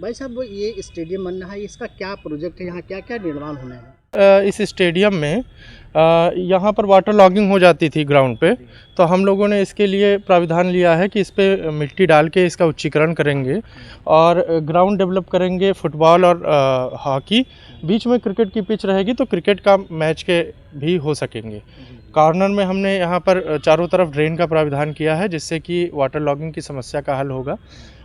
भाई साहब ये स्टेडियम बनना है, इसका क्या प्रोजेक्ट है, यहाँ क्या क्या निर्माण होना है? इस स्टेडियम में यहाँ पर वाटर लॉगिंग हो जाती थी ग्राउंड पे, तो हम लोगों ने इसके लिए प्राविधान लिया है कि इस पे मिट्टी डाल के इसका उच्चीकरण करेंगे और ग्राउंड डेवलप करेंगे फुटबॉल और हॉकी। बीच में क्रिकेट की पिच रहेगी तो क्रिकेट का मैच के भी हो सकेंगे। कॉर्नर में हमने यहाँ पर चारों तरफ ड्रेन का प्राविधान किया है जिससे कि वाटर लॉगिंग की समस्या का हल होगा।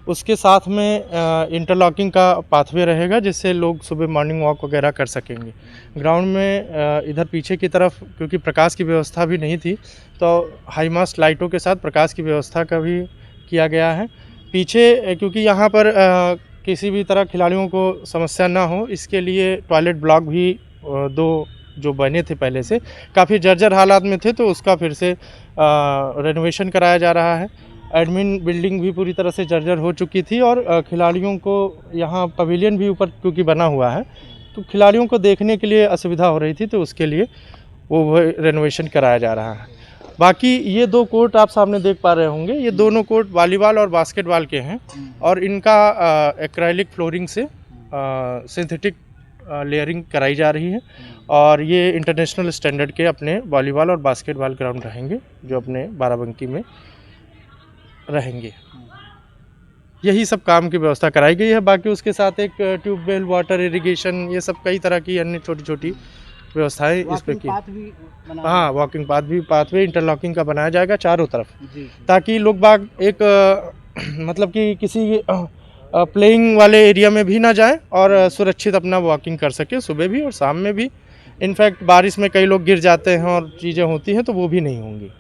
उसके साथ में इंटरलॉकिंग का पाथवे रहेगा जिससे लोग सुबह मॉर्निंग वॉक वगैरह कर सकेंगे। ग्राउंड में इधर पीछे की तरफ क्योंकि प्रकाश की व्यवस्था भी नहीं थी तो हाई मास्ट लाइटों के साथ प्रकाश की व्यवस्था का भी किया गया है। पीछे क्योंकि यहाँ पर किसी भी तरह खिलाड़ियों को समस्या ना हो इसके लिए टॉयलेट ब्लॉक भी दो जो बने थे पहले से काफ़ी जर्जर हालात में थे तो उसका फिर से रेनोवेशन कराया जा रहा है। एडमिन बिल्डिंग भी पूरी तरह से जर्जर हो चुकी थी और खिलाड़ियों को यहाँ पवेलियन भी ऊपर क्योंकि बना हुआ है तो खिलाड़ियों को देखने के लिए असुविधा हो रही थी तो उसके लिए वो रेनोवेशन कराया जा रहा है। बाकी ये दो कोर्ट आप सामने देख पा रहे होंगे, ये दोनों कोर्ट वॉलीबॉल और बास्केटबॉल के हैं और इनका एक्रेलिक फ्लोरिंग से सिंथेटिक लेयरिंग कराई जा रही है और ये इंटरनेशनल स्टैंडर्ड के अपने वॉलीबॉल और बास्केटबॉल ग्राउंड रहेंगे जो अपने बाराबंकी में रहेंगे। यही सब काम की व्यवस्था कराई गई है। बाकी उसके साथ एक ट्यूबवेल वाटर इरिगेशन ये सब कई तरह की अन्य छोटी छोटी व्यवस्थाएं इस पे की। हाँ, वॉकिंग पाथ भी पाथवे इंटरलॉकिंग का बनाया जाएगा चारों तरफ ताकि लोग बाग एक मतलब कि किसी प्लेइंग वाले एरिया में भी ना जाए और सुरक्षित अपना वॉकिंग कर सके सुबह भी और शाम में भी। इनफैक्ट बारिश में कई लोग गिर जाते हैं और चीज़ें होती हैं तो वो भी नहीं होंगी।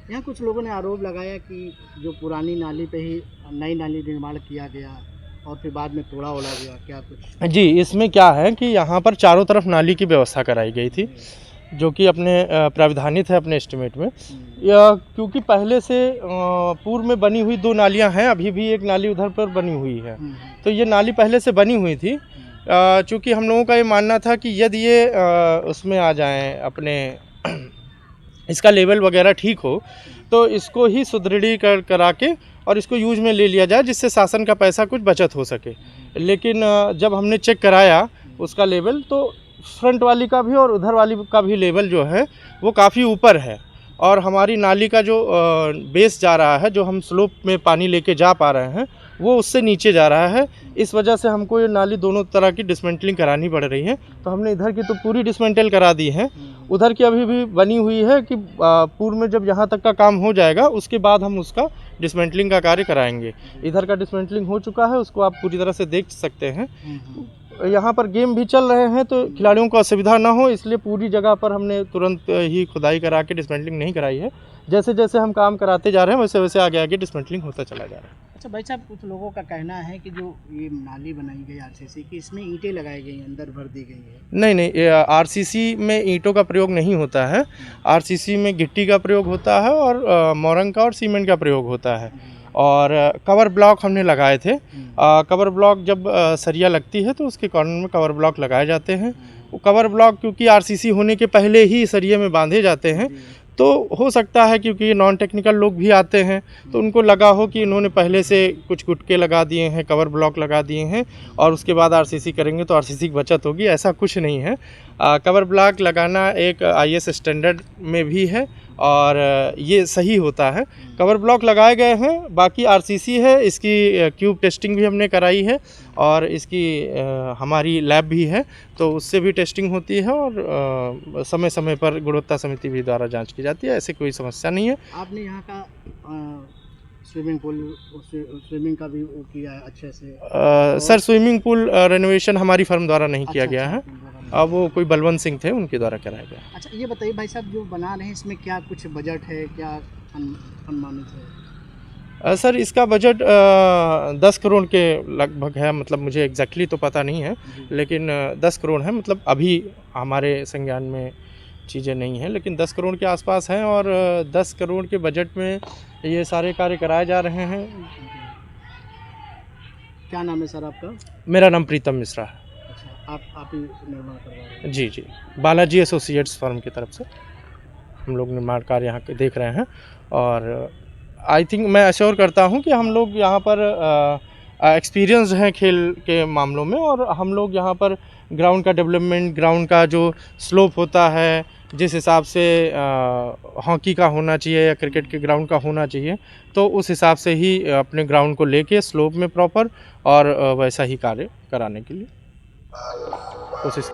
यहाँ कुछ लोगों ने आरोप लगाया कि जो पुरानी नाली पे ही नई नाली निर्माण किया गया और फिर बाद में तोड़ा ओला गया, क्या कुछ? जी, इसमें क्या है कि यहाँ पर चारों तरफ नाली की व्यवस्था कराई गई थी जो कि अपने प्राविधानित है अपने एस्टिमेट में। क्योंकि पहले से पूर्व में बनी हुई दो नालियाँ हैं, अभी भी एक नाली उधर पर बनी हुई है तो ये नाली पहले से बनी हुई थी। चूँकि हम लोगों का ये मानना था कि यदि ये उसमें आ जाएँ अपने इसका लेवल वगैरह ठीक हो तो इसको ही सुदृढ़ीकरण करा के और इसको यूज में ले लिया जाए जिससे शासन का पैसा कुछ बचत हो सके। लेकिन जब हमने चेक कराया उसका लेवल तो फ्रंट वाली का भी और उधर वाली का भी लेवल जो है वो काफ़ी ऊपर है और हमारी नाली का जो बेस जा रहा है जो हम स्लोप में पानी लेके जा पा रहे हैं वो उससे नीचे जा रहा है। इस वजह से हमको ये नाली दोनों तरह की डिसमेंटलिंग करानी पड़ रही है तो हमने इधर की तो पूरी डिसमेंटल करा दी है, उधर की अभी भी बनी हुई है कि पूर्व में जब यहाँ तक का काम हो जाएगा उसके बाद हम उसका डिसमेंटलिंग का कार्य कराएंगे। इधर का डिसमेंटलिंग हो चुका है उसको आप पूरी तरह से देख सकते हैं। यहाँ पर गेम भी चल रहे हैं तो खिलाड़ियों को असुविधा ना हो इसलिए पूरी जगह पर हमने तुरंत ही खुदाई करा के डिसमेंटलिंग नहीं कराई है। जैसे जैसे हम काम कराते जा रहे हैं वैसे वैसे आगे आगे डिसमेंटलिंग होता चला जा रहा है। अच्छा भाई साहब, कुछ लोगों का कहना है कि जो ये नाली बनाई गई आरसीसी की इसमें ईंटें लगाई गई हैं, अंदर भर दी गई है। नहीं, आरसीसी में ईंटों का प्रयोग नहीं होता है। आरसीसी में गिट्टी का प्रयोग होता है और मोरंग का और सीमेंट का प्रयोग होता है और कवर ब्लॉक हमने लगाए थे। कवर ब्लॉक जब सरिया लगती है तो उसके कॉर्नर में कवर ब्लॉक लगाए जाते हैं। वो कवर ब्लॉक क्योंकि आरसीसी होने के पहले ही सरिये में बांधे जाते हैं तो हो सकता है क्योंकि नॉन टेक्निकल लोग भी आते हैं तो उनको लगा हो कि इन्होंने पहले से कुछ गुटके लगा दिए हैं, कवर ब्लॉक लगा दिए हैं और उसके बाद आरसीसी करेंगे तो आरसीसी की बचत होगी। ऐसा कुछ नहीं है। कवर ब्लॉक लगाना एक आईएस स्टैंडर्ड में भी है और ये सही होता है। कवर ब्लॉक लगाए गए हैं, बाकी आरसीसी है, इसकी क्यूब टेस्टिंग भी हमने कराई है और इसकी हमारी लैब भी है तो उससे भी टेस्टिंग होती है और समय समय पर गुणवत्ता समिति भी द्वारा जांच की जाती है। ऐसे कोई समस्या नहीं है। आपने यहाँ का स्विमिंग का भी वो किया है अच्छे से? सर, स्विमिंग पूल रेनोवेशन हमारी फर्म द्वारा नहीं किया गया है, अब वो कोई बलवंत सिंह थे उनके द्वारा कराया गया। अच्छा, ये बताइए भाई साहब, जो बना रहे हैं इसमें क्या कुछ बजट है, क्या अनुमानित है? सर, इसका बजट 10 करोड़ के लगभग है, मतलब मुझे एग्जैक्टली तो पता नहीं है लेकिन 10 करोड़ है। मतलब अभी हमारे संज्ञान में चीज़ें नहीं हैं लेकिन 10 करोड़ के आसपास हैं और 10 करोड़ के बजट में ये सारे कार्य कराए जा रहे हैं। क्या नाम है सर आपका? मेरा नाम प्रीतम मिश्रा है। अच्छा, आप ही निर्माण करवा रहे हैं? जी, बालाजी एसोसिएट्स फर्म की तरफ से हम लोग निर्माण कार्य यहाँ के देख रहे हैं और आई थिंक मैं अश्योर करता हूँ कि हम लोग यहाँ पर एक्सपीरियंस हैं खेल के मामलों में, और हम लोग यहाँ पर ग्राउंड का डेवलपमेंट, ग्राउंड का जो स्लोप होता है, जिस हिसाब से हॉकी का होना चाहिए या क्रिकेट के ग्राउंड का होना चाहिए, तो उस हिसाब से ही अपने ग्राउंड को लेके स्लोप में प्रॉपर और वैसा ही कार्य कराने के लिए कोशिश